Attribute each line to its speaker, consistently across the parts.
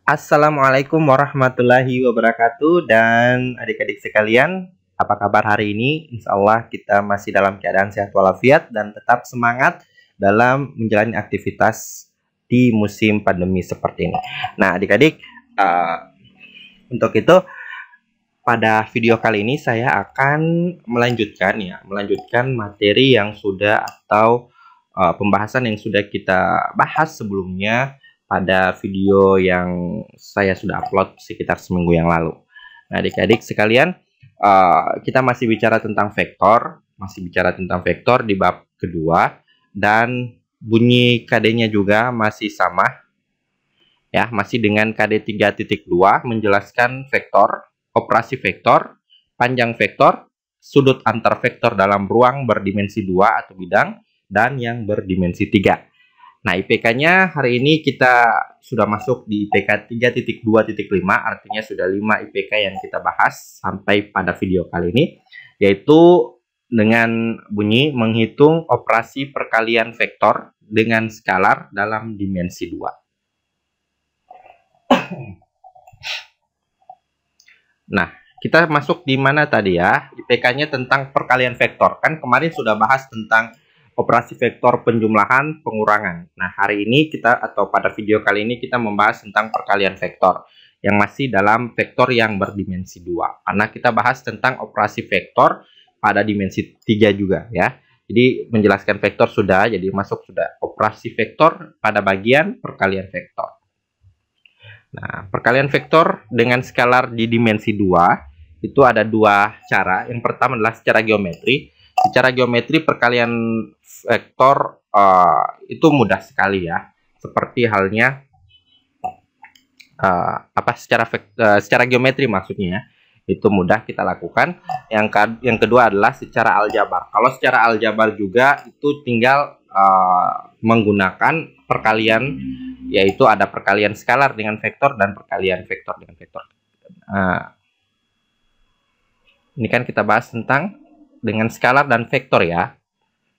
Speaker 1: Assalamualaikum warahmatullahi wabarakatuh dan adik-adik sekalian, apa kabar hari ini? Insya Allah kita masih dalam keadaan sehat walafiat dan tetap semangat dalam menjalani aktivitas di musim pandemi seperti ini. Nah adik-adik, untuk itu pada video kali ini saya akan melanjutkan materi yang sudah atau pembahasan yang sudah kita bahas sebelumnya pada video yang saya sudah upload sekitar seminggu yang lalu. Nah, adik-adik sekalian, kita masih bicara tentang vektor di bab kedua, dan bunyi KD-nya juga masih sama, ya, masih dengan KD 3.2 menjelaskan vektor, operasi vektor, panjang vektor, sudut antar vektor dalam ruang berdimensi 2 atau bidang, dan yang berdimensi 3. Nah, IPK-nya hari ini kita sudah masuk di IPK 3.2.5, artinya sudah 5 IPK yang kita bahas sampai pada video kali ini, yaitu dengan bunyi menghitung operasi perkalian vektor dengan skalar dalam dimensi 2. Nah, kita masuk di mana tadi ya? IPK-nya tentang perkalian vektor. Kan kemarin sudah bahas tentang operasi vektor penjumlahan, pengurangan. Nah, hari ini pada video kali ini kita membahas tentang perkalian vektor yang masih dalam vektor yang berdimensi 2. Karena kita bahas tentang operasi vektor pada dimensi 3 juga ya. Jadi menjelaskan vektor sudah, jadi masuk sudah operasi vektor pada bagian perkalian vektor. Nah, perkalian vektor dengan skalar di dimensi 2 itu ada dua cara. Yang pertama adalah secara geometri. Secara geometri perkalian vektor itu mudah sekali ya, seperti halnya secara geometri maksudnya itu mudah kita lakukan. Yang kedua adalah secara aljabar. Kalau secara aljabar juga itu tinggal menggunakan perkalian, yaitu ada perkalian skalar dengan vektor dan perkalian vektor dengan vektor. Ini kan kita bahas tentang dengan skalar dan vektor ya,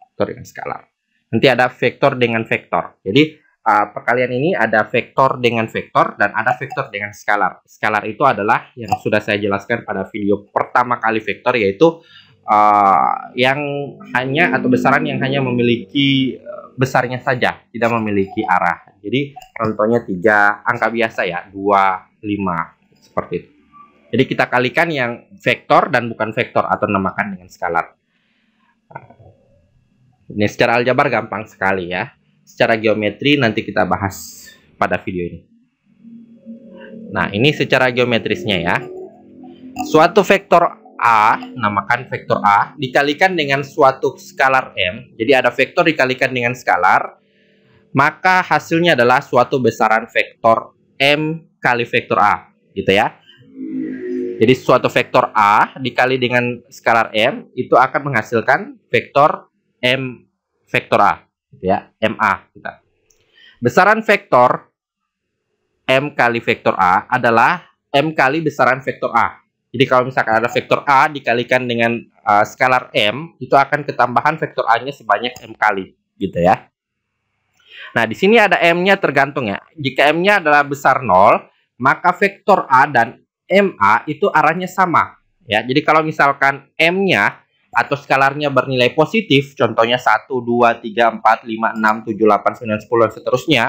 Speaker 1: vektor dengan skalar. Nanti ada vektor dengan vektor. Jadi perkalian ini ada vektor dengan vektor dan ada vektor dengan skalar. Skalar itu adalah yang sudah saya jelaskan pada video pertama kali vektor, yaitu yang hanya atau besaran yang hanya memiliki besarnya saja, tidak memiliki arah. Jadi contohnya 3 angka biasa ya, 2, 5 seperti itu. Jadi kita kalikan yang vektor dan bukan vektor atau namakan dengan skalar. Ini secara aljabar gampang sekali ya. Secara geometri nanti kita bahas pada video ini. Nah, ini secara geometrisnya ya. Suatu vektor A, namakan vektor A, dikalikan dengan suatu skalar M. Jadi ada vektor dikalikan dengan skalar, maka hasilnya adalah suatu besaran vektor M kali vektor A, gitu ya. Jadi suatu vektor A dikali dengan skalar M itu akan menghasilkan vektor M vektor A, gitu ya, MA kita. Besaran vektor M kali vektor A adalah M kali besaran vektor A. Jadi kalau misalkan ada vektor A dikalikan dengan skalar M, itu akan ketambahan vektor A-nya sebanyak M kali, gitu ya. Nah, di sini ada M-nya tergantung ya. Jika M-nya adalah besar 0, maka vektor A dan MA itu arahnya sama ya. Jadi kalau misalkan M-nya atau skalarnya bernilai positif, contohnya 1, 2, 3, 4, 5, 6, 7, 8, 9, 10 dan seterusnya,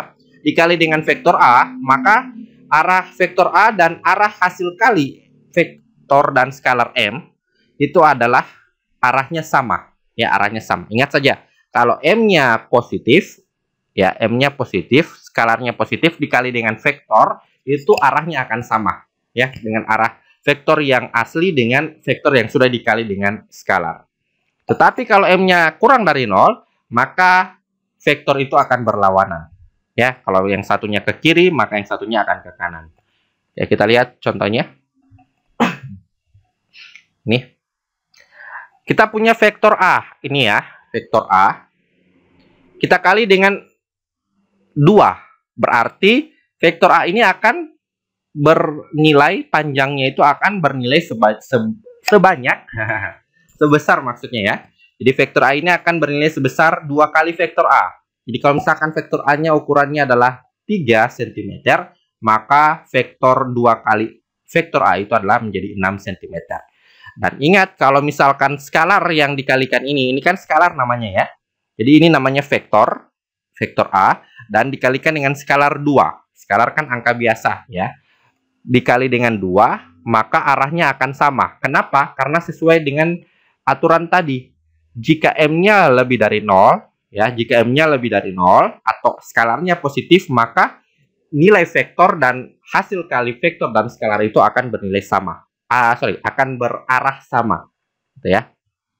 Speaker 1: dikali dengan vektor A, maka arah vektor A dan arah hasil kali vektor dan skalar M itu adalah arahnya sama ya, arahnya sama. Ingat saja, kalau M-nya positif ya, M-nya positif, skalarnya positif dikali dengan vektor, itu arahnya akan sama ya, dengan arah vektor yang asli dengan vektor yang sudah dikali dengan skalar. Tetapi kalau M-nya kurang dari 0, maka vektor itu akan berlawanan. Ya, kalau yang satunya ke kiri, maka yang satunya akan ke kanan. Ya, kita lihat contohnya. Nih. Kita punya vektor A, ini ya, vektor A. Kita kali dengan 2. Berarti vektor A ini akan bernilai, panjangnya itu akan bernilai sebanyak sebesar maksudnya ya. Jadi vektor A ini akan bernilai sebesar 2 kali vektor A. Jadi kalau misalkan vektor A-nya ukurannya adalah 3 cm, maka vektor 2 kali vektor A itu adalah menjadi 6 cm. Dan ingat, kalau misalkan skalar yang dikalikan ini kan skalar namanya ya. Jadi ini namanya vektor A, dan dikalikan dengan skalar 2. Skalar kan angka biasa ya. Dikali dengan 2, maka arahnya akan sama. Kenapa? Karena sesuai dengan aturan tadi. Jika M-nya lebih dari 0, ya, jika M-nya lebih dari 0 atau skalarnya positif, maka nilai vektor dan hasil kali vektor dan skalar itu akan bernilai sama. Akan berarah sama. Gitu ya.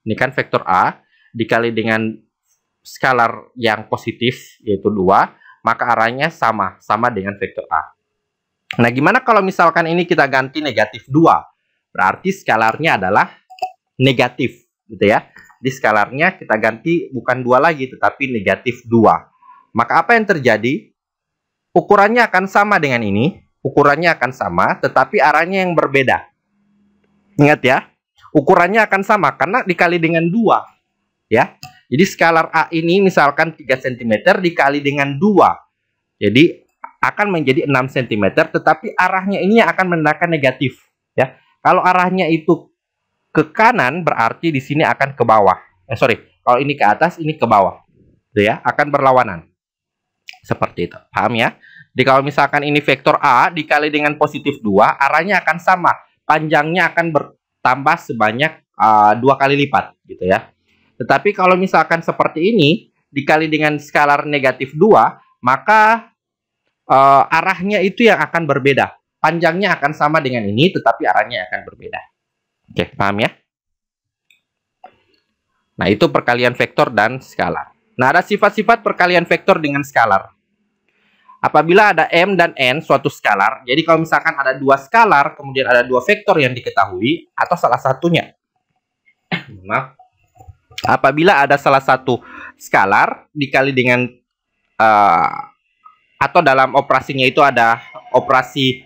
Speaker 1: Ini kan vektor A dikali dengan skalar yang positif yaitu 2, maka arahnya sama dengan vektor A. Nah, gimana kalau misalkan ini kita ganti negatif 2? Berarti skalarnya adalah negatif, gitu ya. Di skalarnya kita ganti bukan 2 lagi, tetapi negatif 2. Maka apa yang terjadi? Ukurannya akan sama dengan ini. Ukurannya akan sama, tetapi arahnya yang berbeda. Ingat ya, ukurannya akan sama karena dikali dengan 2. Ya. Jadi skalar A ini misalkan 3 cm dikali dengan 2. Jadi akan menjadi 6 cm, tetapi arahnya ini akan menandakan negatif. Ya. Kalau arahnya itu ke kanan, berarti di sini akan ke bawah. Kalau ini ke atas, ini ke bawah. Gitu ya, akan berlawanan. Seperti itu. Paham ya? Jadi kalau misalkan ini vektor A dikali dengan positif 2, arahnya akan sama. Panjangnya akan bertambah sebanyak 2 kali lipat. Gitu ya. Tetapi kalau misalkan seperti ini, dikali dengan skalar negatif 2, maka arahnya itu yang akan berbeda. Panjangnya akan sama dengan ini, tetapi arahnya akan berbeda. Oke, paham ya? Nah, itu perkalian vektor dan skalar. Nah, ada sifat-sifat perkalian vektor dengan skalar. Apabila ada M dan N suatu skalar, jadi kalau misalkan ada 2 skalar, kemudian ada 2 vektor yang diketahui, atau salah satunya. Maaf. Apabila ada salah satu skalar dikali dengan atau dalam operasinya itu ada operasi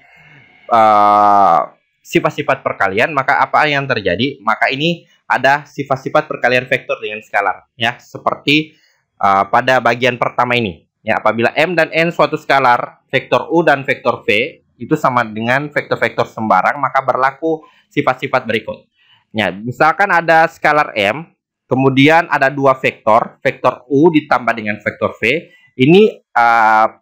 Speaker 1: sifat-sifat perkalian, maka apa yang terjadi? Maka ini ada sifat-sifat perkalian vektor dengan skalar, ya, seperti pada bagian pertama ini. Ya, apabila M dan N suatu skalar, vektor U dan vektor V itu sama dengan vektor-vektor sembarang, maka berlaku sifat-sifat berikut. Ya, misalkan ada skalar M, kemudian ada 2 vektor, vektor U ditambah dengan vektor V. Ini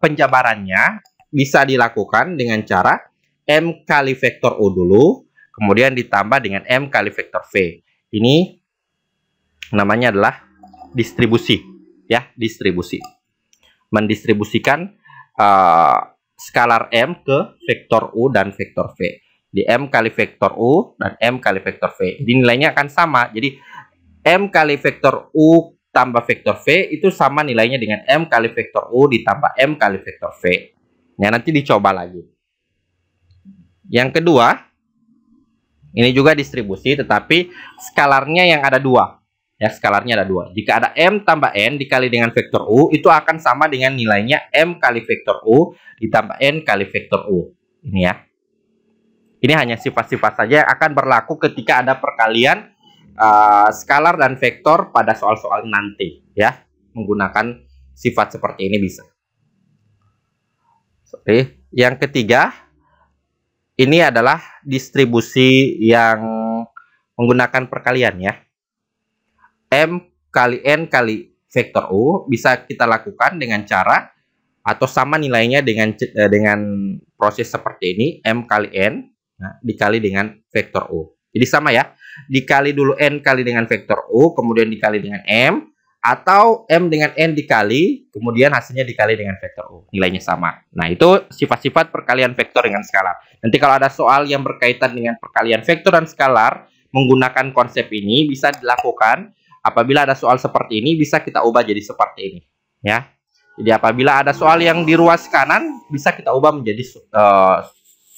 Speaker 1: penjabarannya bisa dilakukan dengan cara M kali vektor U dulu, kemudian ditambah dengan M kali vektor V. Ini namanya adalah distribusi, ya, distribusi. Mendistribusikan skalar M ke vektor U dan vektor V. Di M kali vektor U dan M kali vektor V. Jadi nilainya akan sama. Jadi M kali vektor U tambah vektor V itu sama nilainya dengan M kali vektor U ditambah M kali vektor V. Ya, nanti dicoba lagi. Yang kedua, ini juga distribusi, tetapi skalarnya yang ada 2. Ya, skalarnya ada 2. Jika ada M tambah N dikali dengan vektor U, itu akan sama dengan nilainya M kali vektor U ditambah N kali vektor U. Ini ya. Ini hanya sifat-sifat saja yang akan berlaku ketika ada perkalian skalar dan vektor pada soal-soal nanti, ya. Menggunakan sifat seperti ini bisa. Oke. Yang ketiga, ini adalah distribusi yang menggunakan perkalian, ya. M kali N kali vektor U bisa kita lakukan dengan cara atau sama nilainya dengan proses seperti ini, M kali N dikali dengan vektor U. Jadi sama ya, dikali dulu N kali dengan vektor U, kemudian dikali dengan M, atau M dengan N dikali, kemudian hasilnya dikali dengan vektor U. Nilainya sama. Nah, itu sifat-sifat perkalian vektor dengan skalar. Nanti kalau ada soal yang berkaitan dengan perkalian vektor dan skalar, menggunakan konsep ini bisa dilakukan. Apabila ada soal seperti ini, bisa kita ubah jadi seperti ini. Ya. Jadi apabila ada soal yang di ruas kanan, bisa kita ubah menjadi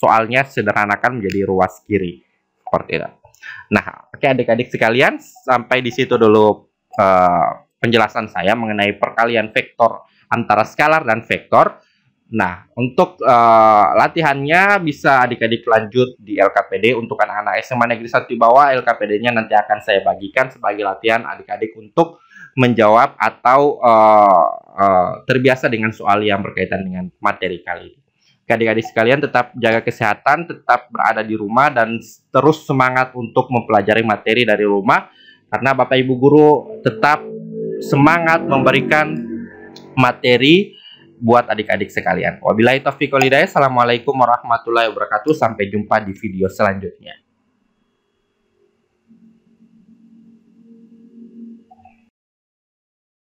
Speaker 1: soalnya sederhanakan menjadi ruas kiri. Seperti itu. Nah, oke adik-adik sekalian, sampai di situ dulu penjelasan saya mengenai perkalian vektor antara skalar dan vektor. Nah, untuk latihannya bisa adik-adik lanjut di LKPD. Untuk anak-anak SMA Negeri 1 di bawah, LKPD-nya nanti akan saya bagikan sebagai latihan adik-adik untuk menjawab atau terbiasa dengan soal yang berkaitan dengan materi kali ini. Adik-adik sekalian tetap jaga kesehatan, tetap berada di rumah, dan terus semangat untuk mempelajari materi dari rumah, karena Bapak Ibu guru tetap semangat memberikan materi buat adik-adik sekalian. Wabillahi taufiq wal hidayah. Assalamualaikum warahmatullahi wabarakatuh. Sampai jumpa di video selanjutnya.